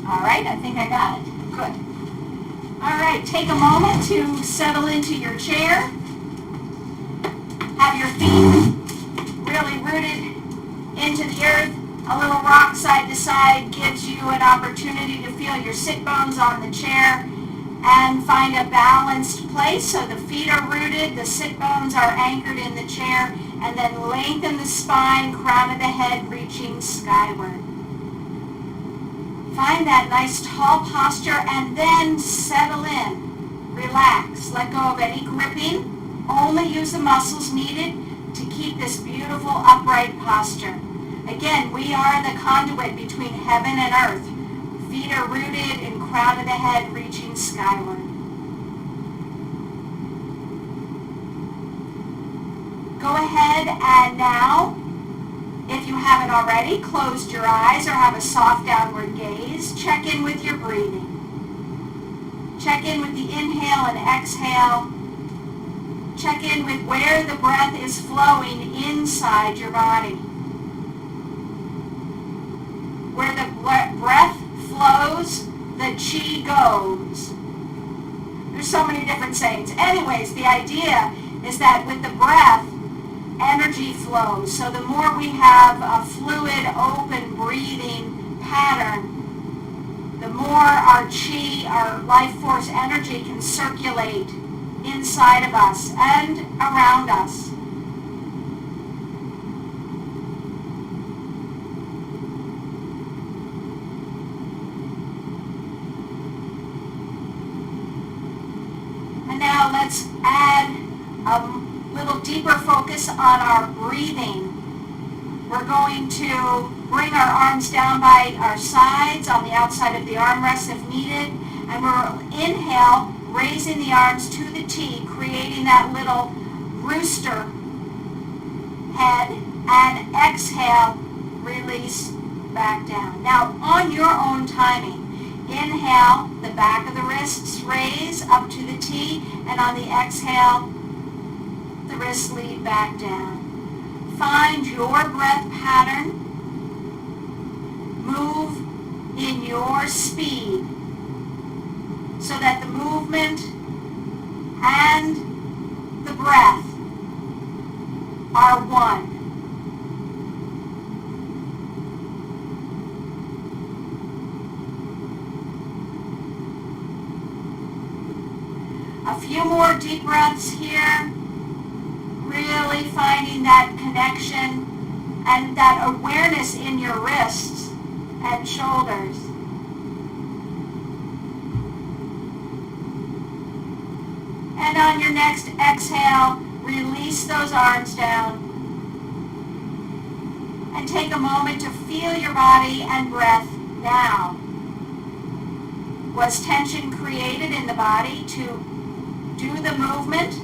All right, I think I got it. Good. All right, take a moment to settle into your chair. Have your feet really rooted into the earth. A little rock side to side gives you an opportunity to feel your sit bones on the chair and find a balanced place. So the feet are rooted, the sit bones are anchored in the chair, and then lengthen the spine, crown of the head reaching skyward. Find that nice tall posture and then settle in. Relax. Let go of any gripping. Only use the muscles needed to keep this beautiful upright posture. Again, we are the conduit between heaven and earth. Feet are rooted and crown of the head reaching skyward. Go ahead and now, if you haven't already, closed your eyes or have a soft downward gaze. Check in with your breathing. Check in with the inhale and exhale. Check in with where the breath is flowing inside your body. Where the breath flows, the chi goes. There's so many different sayings. Anyways, the idea is that with the breath, energy flows. So the more we have a fluid, open breathing pattern, the more our chi, our life force energy can circulate inside of us and around us. And now let's add a little deeper focus on our breathing. We're going to bring our arms down by our sides on the outside of the armrests if needed, and we'll inhale, raising the arms to the T, creating that little rooster head, and exhale, release back down. Now, on your own timing, inhale, the back of the wrists raise up to the T, and on the exhale, the wrists lead back down. Find your breath pattern. Move in your speed so that the movement and the breath are one. A few more deep breaths here. Really finding that connection and that awareness in your wrists and shoulders. And on your next exhale, release those arms down. And take a moment to feel your body and breath now. Was tension created in the body to do the movement?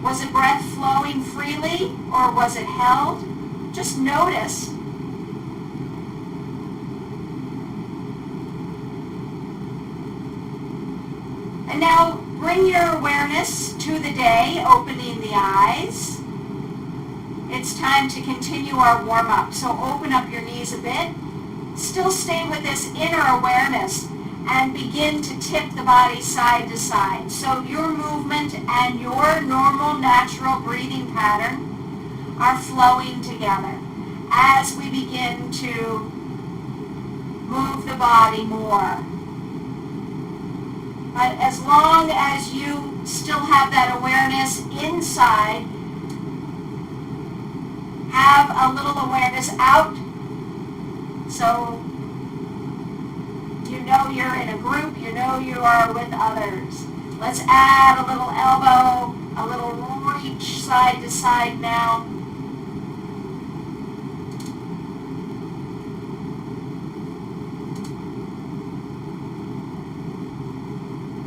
Was the breath flowing freely or was it held? Just notice. And now bring your awareness to the day, opening the eyes. It's time to continue our warm-up. So open up your knees a bit. Still stay with this inner awareness and begin to tip the body side to side. So your movement and your normal natural breathing pattern are flowing together as we begin to move the body more. But as long as you still have that awareness inside, have a little awareness out. So you know you're in a group, you know you are with others. Let's add a little elbow, a little reach side to side now.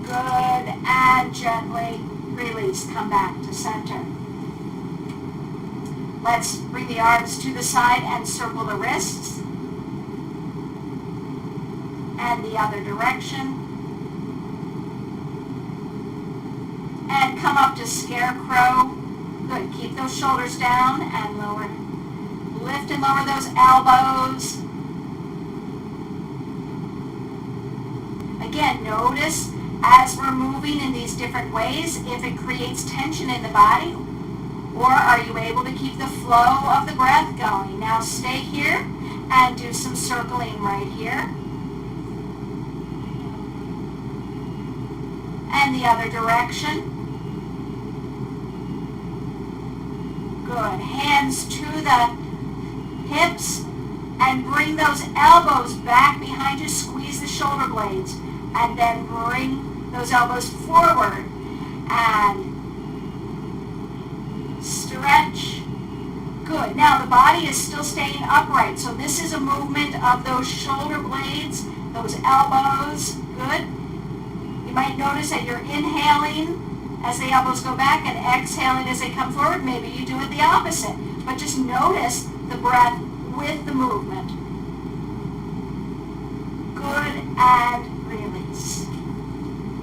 Good, and gently release, come back to center. Let's bring the arms to the side and circle the wrists. And the other direction. And come up to scarecrow. Good. Keep those shoulders down and lower. Lift and lower those elbows. Again, notice as we're moving in these different ways, if it creates tension in the body, or are you able to keep the flow of the breath going? Now stay here and do some circling right here. And the other direction. Good. Hands to the hips and bring those elbows back behind you. Squeeze the shoulder blades and then bring those elbows forward and stretch. Good. Now the body is still staying upright, so this is a movement of those shoulder blades, those elbows. Good. You might notice that you're inhaling as the elbows go back and exhaling as they come forward. Maybe you do it the opposite, but just notice the breath with the movement. Good, and release.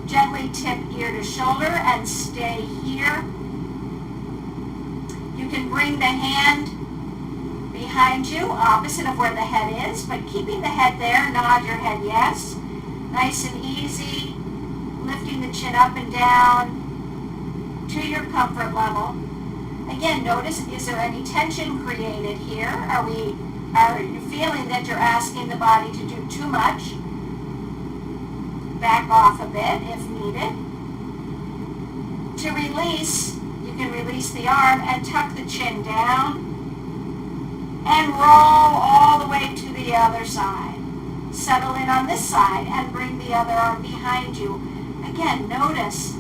Gently tip ear to shoulder and stay here. You can bring the hand behind you, opposite of where the head is, but keeping the head there. Nod your head yes. Nice and easy, lifting the chin up and down to your comfort level. Again, notice, is there any tension created here? Are you feeling that you're asking the body to do too much? Back off a bit if needed. To release, you can release the arm and tuck the chin down and roll all the way to the other side. Settle in on this side and bring the other arm behind you. Again, notice,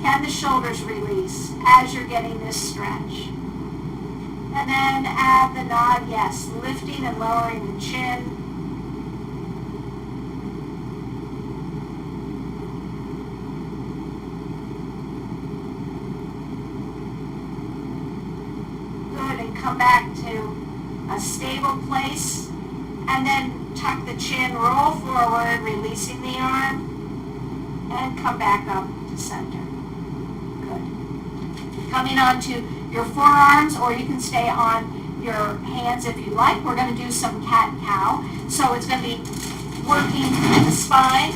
can the shoulders release as you're getting this stretch? And then add the nod, yes, lifting and lowering the chin. Good, and come back to a stable place. And then tuck the chin, roll forward, releasing the arm, and come back up to center. Coming onto your forearms, or you can stay on your hands if you like. We're going to do some cat-cow. So it's going to be working the spine.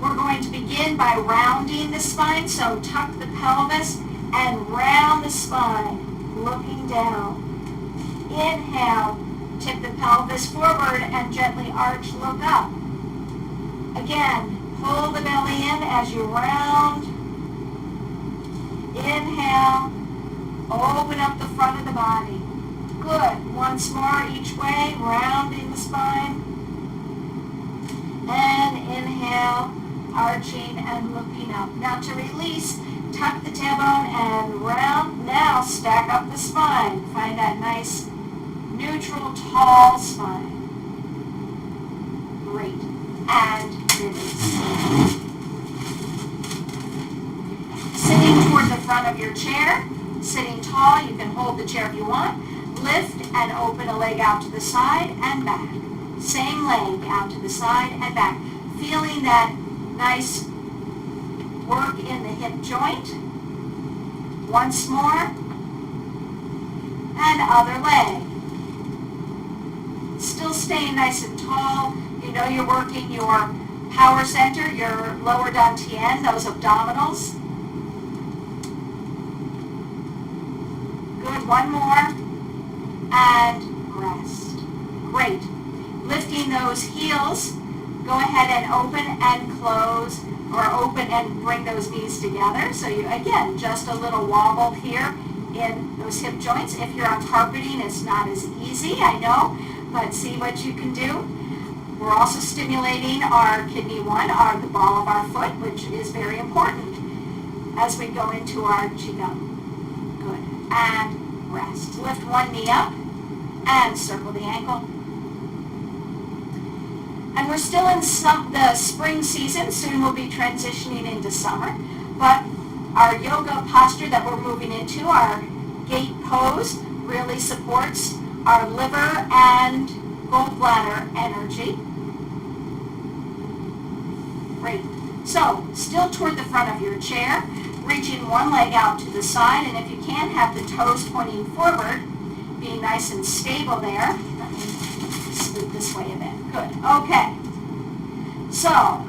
We're going to begin by rounding the spine. So tuck the pelvis and round the spine, looking down. Inhale, tip the pelvis forward and gently arch, look up. Again, pull the belly in as you round. Inhale, open up the front of the body. Good. Once more each way, rounding the spine. And inhale, arching and looking up. Now to release, tuck the tailbone and round. Now stack up the spine. Find that nice, neutral, tall spine. Great. And release. Sitting toward the front of your chair, sitting tall, you can hold the chair if you want. Lift and open a leg out to the side and back. Same leg out to the side and back. Feeling that nice work in the hip joint. Once more. And other leg. Still staying nice and tall. You know you're working your power center, your lower dantian, those abdominals. Good, one more, and rest. Great. Lifting those heels, go ahead and open and close, or open and bring those knees together. So you, again, just a little wobble here in those hip joints. If you're on carpeting, it's not as easy, I know, but see what you can do. We're also stimulating our kidney 1, the ball of our foot, which is very important as we go into our Qigong. Good. And rest. Lift one knee up and circle the ankle. And we're still in the spring season. Soon we'll be transitioning into summer. But our yoga posture that we're moving into, our gate pose, really supports our liver and gallbladder energy. Great. So, still toward the front of your chair, reaching one leg out to the side, and if you can, have the toes pointing forward, being nice and stable there. Let me scoot this way a bit. Good. Okay. So,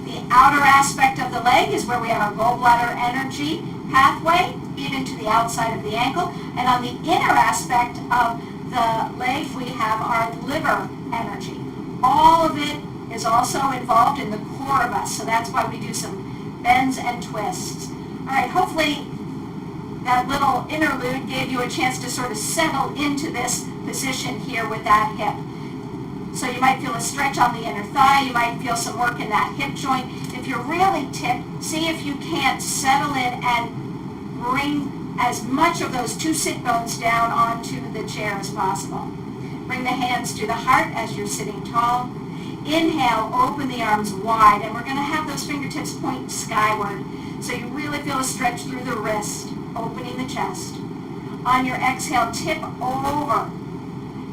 the outer aspect of the leg is where we have our gallbladder energy pathway, even to the outside of the ankle. And on the inner aspect of the leg, we have our liver energy. All of it is also involved in the core of us, so that's why we do some bends and twists. All right, hopefully that little interlude gave you a chance to sort of settle into this position here with that hip. So you might feel a stretch on the inner thigh, you might feel some work in that hip joint. If you're really tipped, see if you can't settle in and bring as much of those two sit bones down onto the chair as possible. Bring the hands to the heart as you're sitting tall. Inhale, open the arms wide, and we're going to have those fingertips point skyward. So you really feel a stretch through the wrist, opening the chest. On your exhale, tip over.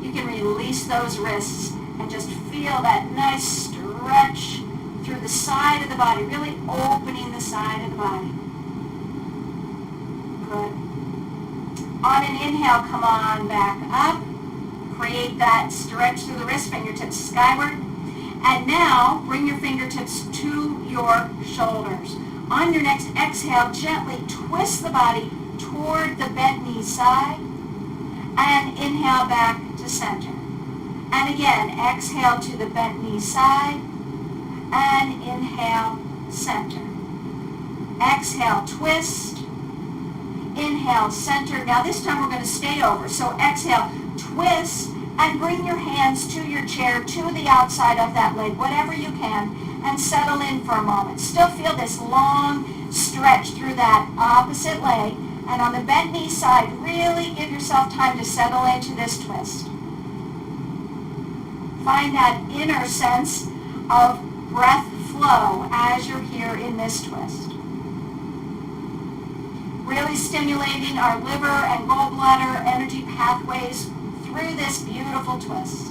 You can release those wrists and just feel that nice stretch through the side of the body, really opening the side of the body. Good. On an inhale, come on back up. Create that stretch through the wrist, fingertips skyward. And now, bring your fingertips to your shoulders. On your next exhale, gently twist the body toward the bent knee side. And inhale back to center. And again, exhale to the bent knee side. And inhale, center. Exhale, twist. Inhale, center. Now this time we're going to stay over. So exhale, twist, and bring your hands to your chair, to the outside of that leg, whatever you can, and settle in for a moment. Still feel this long stretch through that opposite leg, and on the bent knee side, really give yourself time to settle into this twist. Find that inner sense of breath flow as you're here in this twist. Really stimulating our liver and gallbladder energy pathways through this beautiful twist.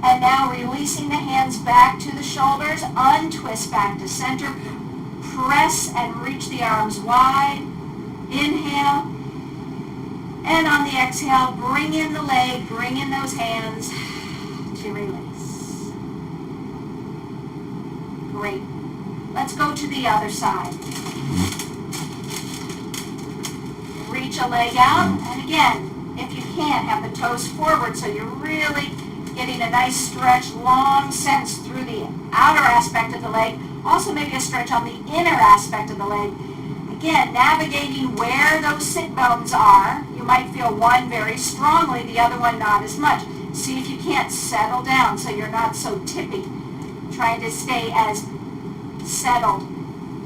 And now releasing the hands back to the shoulders, untwist back to center, press and reach the arms wide. Inhale, and on the exhale, bring in the leg, bring in those hands to release. Great. Let's go to the other side. Reach a leg out, and again, if you can, have the toes forward so you're really getting a nice stretch, long sense through the outer aspect of the leg. Also maybe a stretch on the inner aspect of the leg. Again, navigating where those sit bones are. You might feel one very strongly, the other one not as much. See if you can't settle down so you're not so tippy. Trying to stay as settled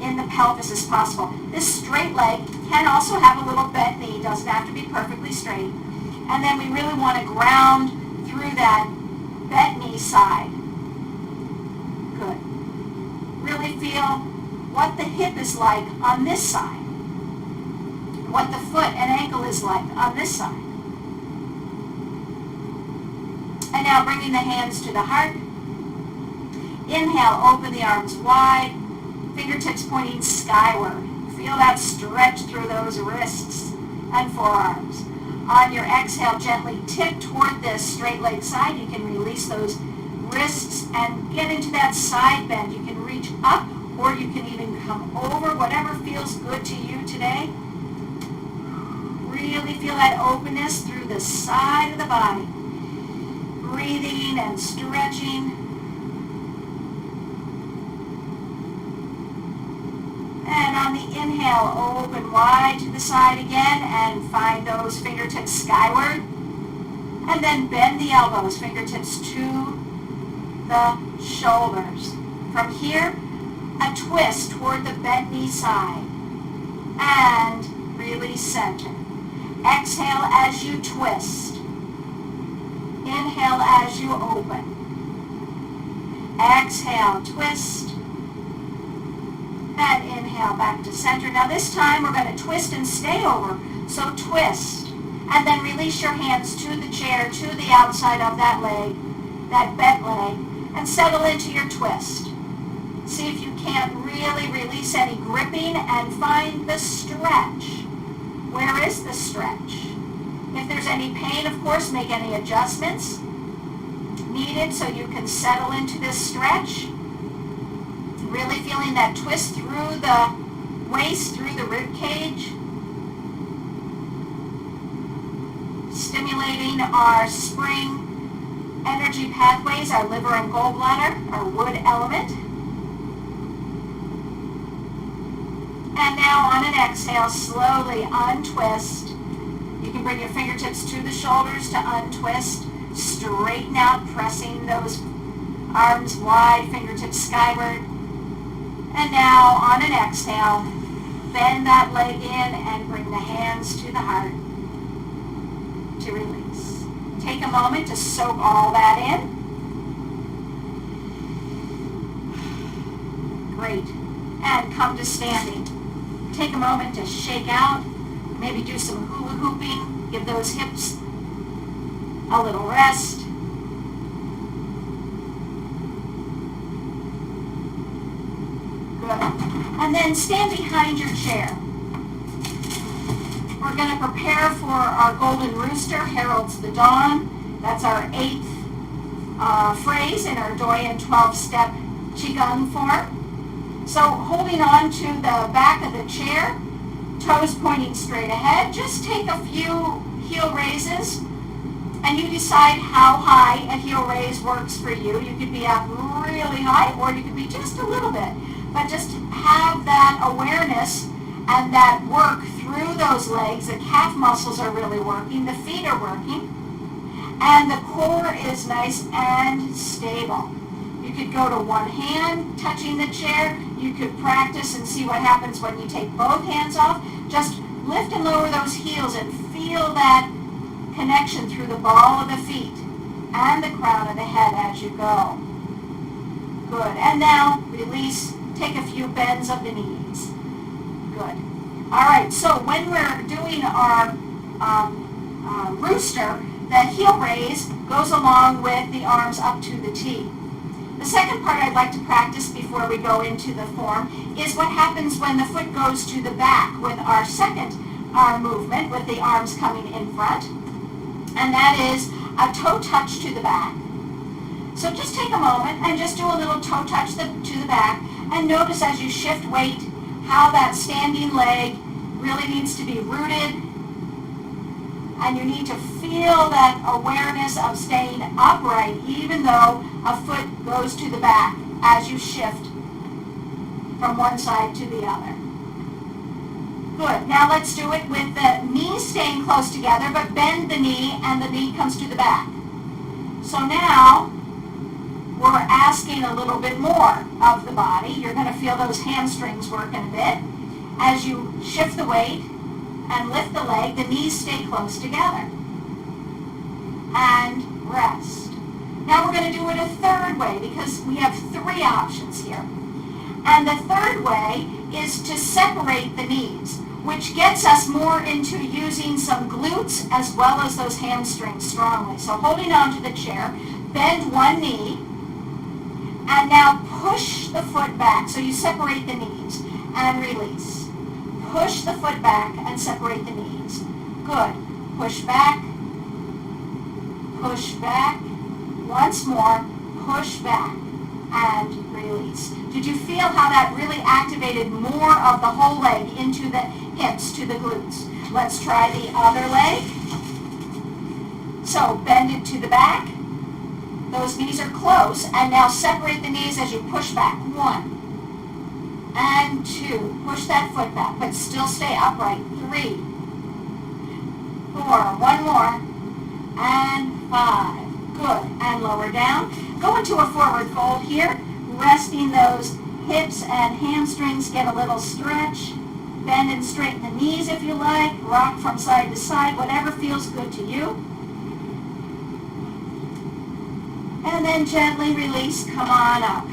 in the pelvis as possible. This straight leg can also have a little bent knee, doesn't have to be perfectly straight. And then we really want to ground through that bent knee side. Good. Really feel what the hip is like on this side. What the foot and ankle is like on this side. And now bringing the hands to the heart. Inhale, open the arms wide. Fingertips pointing skyward. Feel that stretch through those wrists and forearms. On your exhale, gently tip toward this straight leg side. You can release those wrists and get into that side bend. You can reach up or you can even come over, whatever feels good to you today. Really feel that openness through the side of the body. Breathing and stretching. And on the inhale, open wide to the side again and find those fingertips skyward. And then bend the elbows, fingertips to the shoulders. From here, a twist toward the bent knee side. And release center. Exhale as you twist. Inhale as you open. Exhale, twist. And inhale back to center. Now this time we're going to twist and stay over. So twist. And then release your hands to the chair, to the outside of that leg, that bent leg, and settle into your twist. See if you can't really release any gripping and find the stretch. Where is the stretch? If there's any pain, of course, make any adjustments. needed so you can settle into this stretch. Really feeling that twist through the waist, through the rib cage. Stimulating our spring energy pathways, our liver and gallbladder, our wood element. And now on an exhale, slowly untwist. You can bring your fingertips to the shoulders to untwist. Straighten out, pressing those arms wide, fingertips skyward. And now on an exhale, bend that leg in and bring the hands to the heart to release. Take a moment to soak all that in. Great. And come to standing. Take a moment to shake out, maybe do some hula hooping, give those hips a little rest. Good. And then stand behind your chair. We're going to prepare for our golden rooster, heralds the dawn. That's our 8th phrase in our Doyen 12-step Qi Gong form. So holding on to the back of the chair, toes pointing straight ahead, just take a few heel raises, and you decide how high a heel raise works for you. You could be up really high, or you could be just a little bit. But just have that awareness and that work through those legs. The calf muscles are really working, the feet are working, and the core is nice and stable. You could go to one hand touching the chair. You could practice and see what happens when you take both hands off. Just lift and lower those heels and feel that connection through the ball of the feet and the crown of the head as you go. Good. And now release. Take a few bends of the knees. Good. All right. So when we're doing our rooster, the heel raise goes along with the arms up to the T. The second part I'd like to practice before we go into the form is what happens when the foot goes to the back with our second arm movement with the arms coming in front. And that is a toe touch to the back. So just take a moment and just do a little toe touch to the back and notice as you shift weight how that standing leg really needs to be rooted. And you need to feel that awareness of staying upright even though a foot goes to the back as you shift from one side to the other. Good. Now let's do it with the knees staying close together, but bend the knee and the knee comes to the back. So now we're asking a little bit more of the body. You're going to feel those hamstrings working a bit. As you shift the weight and lift the leg, the knees stay close together. And rest. Now we're going to do it a third way because we have 3 options here. And the third way is to separate the knees, which gets us more into using some glutes as well as those hamstrings strongly. So holding on to the chair, bend one knee, and now push the foot back. So you separate the knees and release. Push the foot back and separate the knees. Good. Push back. Push back. Once more, push back and release. Did you feel how that really activated more of the whole leg into the hips, to the glutes? Let's try the other leg. So bend it to the back. Those knees are close. And now separate the knees as you push back. 1 and 2. Push that foot back, but still stay upright. 3, 4, one more, and 5. Good. And lower down. Go into a forward fold here, resting those hips and hamstrings. Get a little stretch. Bend and straighten the knees if you like. Rock from side to side, whatever feels good to you. And then gently release. Come on up.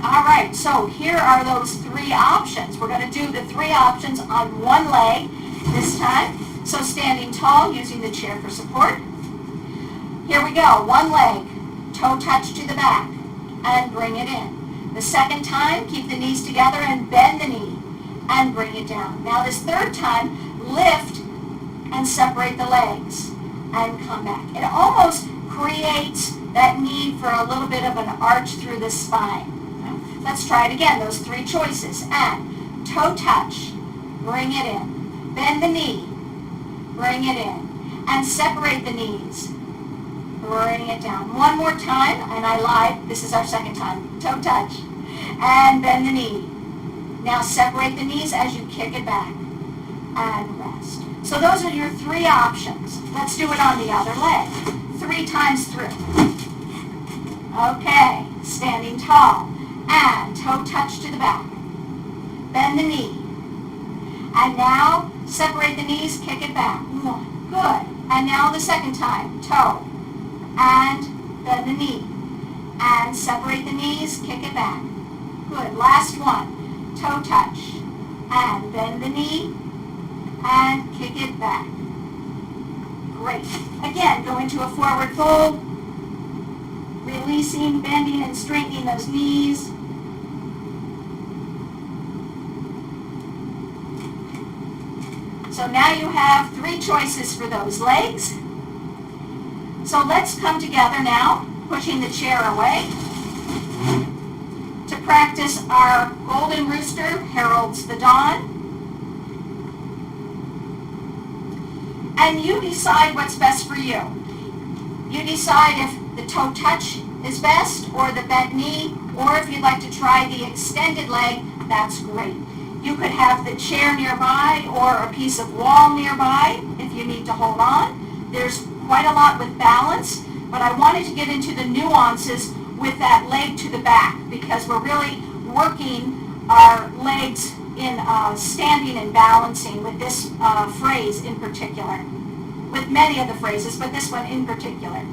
All right, so here are those 3 options. We're going to do the 3 options on one leg this time. So standing tall, using the chair for support. Here we go. One leg, toe touch to the back, and bring it in. The second time, keep the knees together and bend the knee, and bring it down. Now this third time, lift and separate the legs, and come back. It almost creates that need for a little bit of an arch through the spine. Let's try it again, those three choices. And toe touch, bring it in. Bend the knee, bring it in. And separate the knees, bring it down. One more time, and I lied, this is our second time. Toe touch, and bend the knee. Now separate the knees as you kick it back, and rest. So those are your three options. Let's do it on the other leg. 3 times through. Okay, standing tall, and toe touch to the back. Bend the knee. And now separate the knees, kick it back. 1, good. And now the second time, toe, and bend the knee. And separate the knees, kick it back. Good. Last one, toe touch, and bend the knee, and kick it back. Great. Again, go into a forward fold, releasing, bending, and straightening those knees. So now you have 3 choices for those legs. So let's come together now, pushing the chair away, to practice our golden rooster heralds the dawn. And you decide what's best for you. You decide if the toe touch is best, or the bent knee, or if you'd like to try the extended leg, that's great. You could have the chair nearby or a piece of wall nearby if you need to hold on. There's quite a lot with balance, but I wanted to get into the nuances with that leg to the back because we're really working our legs in standing and balancing with this phrase in particular. With many of the phrases, but this one in particular.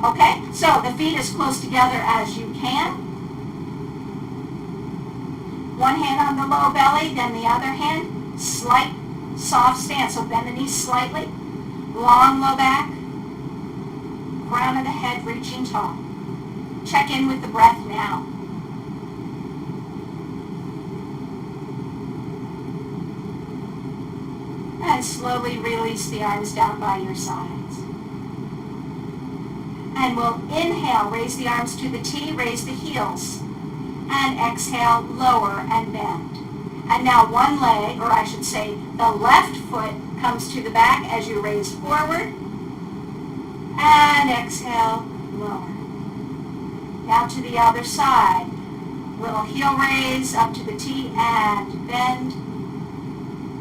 Okay, so the feet as close together as you can. One hand on the low belly, then the other hand. Slight, soft stance, so bend the knees slightly. Long low back. Crown of the head reaching tall. Check in with the breath now. And slowly release the arms down by your sides. And we'll inhale, raise the arms to the T, raise the heels. And exhale, lower and bend. And now one leg, or I should say the left foot, comes to the back as you raise forward. And exhale, lower. Now to the other side. Little heel raise up to the T and bend.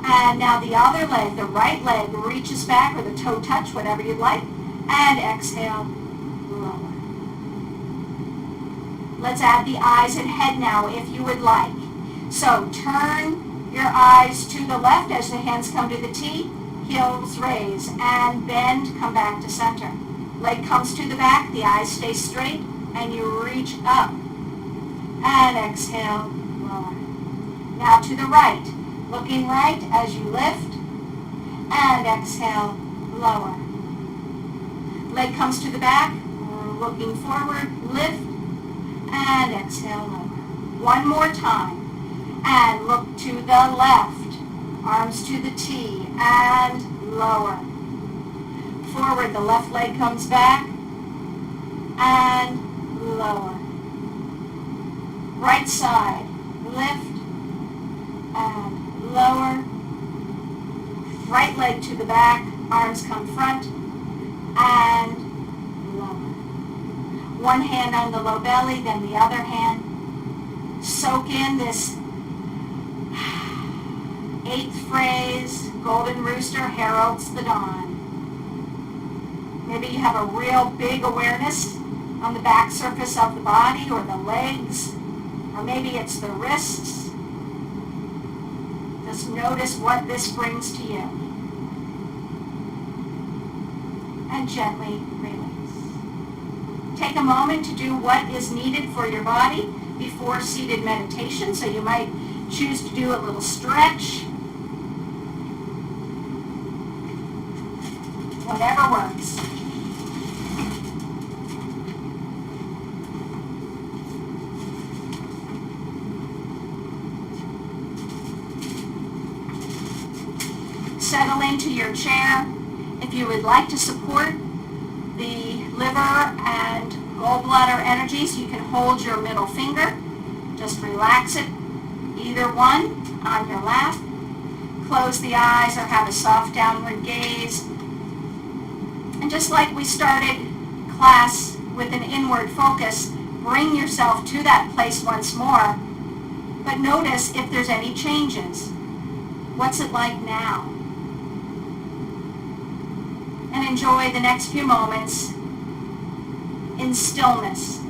And now the other leg, the right leg, reaches back, or the toe touch, whatever you'd like. And exhale, lower. Let's add the eyes and head now if you would like. So turn your eyes to the left as the hands come to the T, heels raise, and bend, come back to center. Leg comes to the back, the eyes stay straight, and you reach up. And exhale, lower. Now to the right. Looking right as you lift, and exhale, lower. Leg comes to the back, looking forward, lift, and exhale, lower. One more time, and look to the left, arms to the T, and lower. Forward, the left leg comes back, and lower. Right side, lift, and lower. Right leg to the back, arms come front, and lower. One hand on the low belly, then the other hand. Soak in this 8th phrase, golden rooster heralds the dawn. Maybe you have a real big awareness on the back surface of the body or the legs, or maybe it's the wrists. Just notice what this brings to you. And gently release. Take a moment to do what is needed for your body before seated meditation. So you might choose to do a little stretch. Whatever works. Settle into your chair. If you would like to support the liver and gallbladder energies, you can hold your middle finger. Just relax it, either one, on your lap. Close the eyes or have a soft downward gaze. And just like we started class with an inward focus, bring yourself to that place once more. But notice if there's any changes. What's it like now? And enjoy the next few moments in stillness.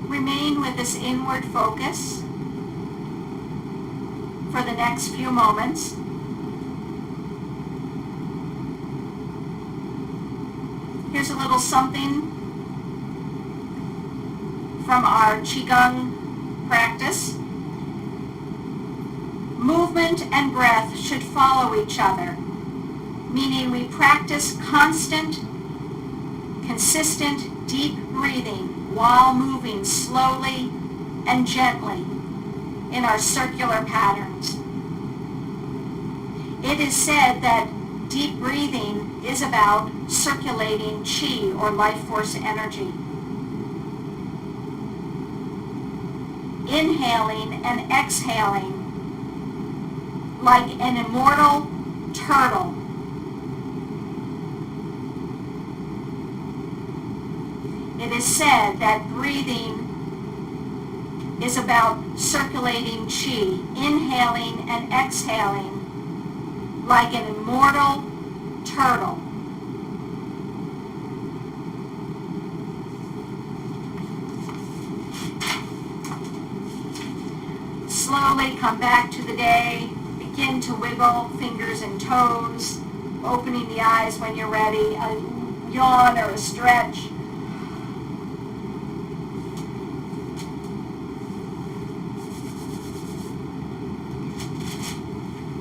Remain with this inward focus for the next few moments. Here's a little something from our Qigong practice. Movement and breath should follow each other, meaning we practice constant, consistent, deep breathing while moving slowly and gently in our circular patterns. It is said that deep breathing is about circulating Qi, or life force energy. Inhaling and exhaling like an immortal turtle. It is said that breathing is about circulating Qi, inhaling and exhaling like an immortal turtle. Slowly come back to the day, begin to wiggle fingers and toes, opening the eyes when you're ready, a yawn or a stretch.